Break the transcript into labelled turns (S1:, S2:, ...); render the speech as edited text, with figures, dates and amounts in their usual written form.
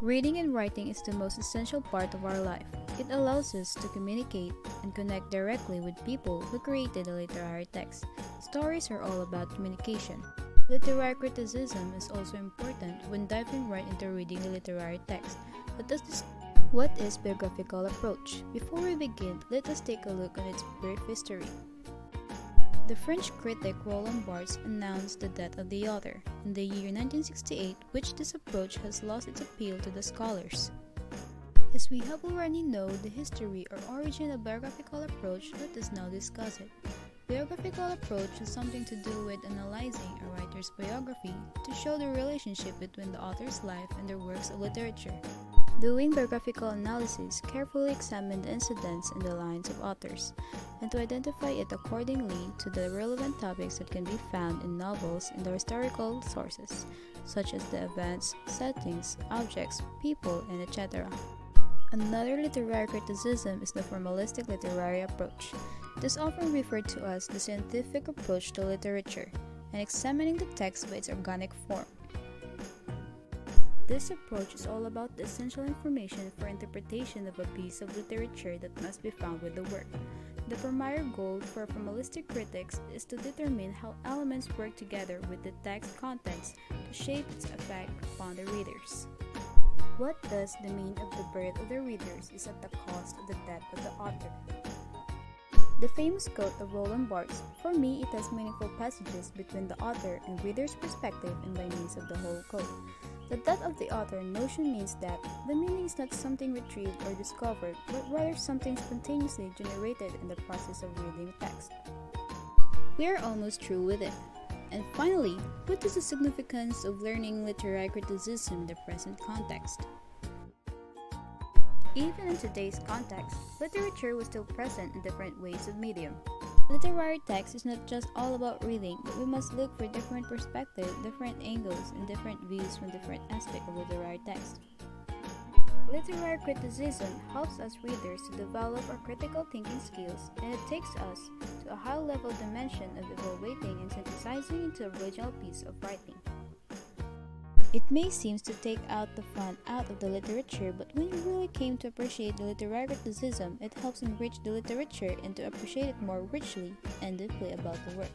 S1: Reading and writing is the most essential part of our life. It allows us to communicate and connect directly with people who created the literary text. Stories are all about communication. Literary criticism is also important when diving right into reading the literary text. What is biographical approach? Before we begin, let us take a look at its brief history. The French critic Roland Barthes announced the death of the author in the year 1968, which this approach has lost its appeal to the scholars. As we have already know the history or origin of biographical approach, let us now discuss it. Biographical approach has something to do with analyzing a writer's biography to show the relationship between the author's life and their works of literature. Doing biographical analysis carefully examine the incidents and the lines of authors, and to identify it accordingly to the relevant topics that can be found in novels and the historical sources, such as the events, settings, objects, people, and etc. Another literary criticism is the formalistic literary approach. It is often referred to as the scientific approach to literature, and examining the text by its organic form. This approach is all about the essential information for interpretation of a piece of literature that must be found with the work. The primary goal for formalistic critics is to determine how elements work together with the text contents to shape its effect upon the readers. What does the mean of the birth of the readers is at the cost of the death of the author? The famous quote of Roland Barthes, "For me it has meaningful passages between the author and reader's perspective and by means of the whole quote." The death of the author notion means that the meaning is not something retrieved or discovered, but rather something spontaneously generated in the process of reading the text. We are almost through with it. And finally, what is the significance of learning literary criticism in the present context? Even in today's context, literature was still present in different ways of medium. Literary text is not just all about reading, but we must look for different perspectives, different angles, and different views from different aspects of literary text. Literary criticism helps us readers to develop our critical thinking skills, and it takes us to a high-level dimension of evaluating and synthesizing into a original piece of writing. It may seem to take out the fun out of the literature, but when you really came to appreciate the literary criticism, it helps enrich the literature and to appreciate it more richly and deeply about the work.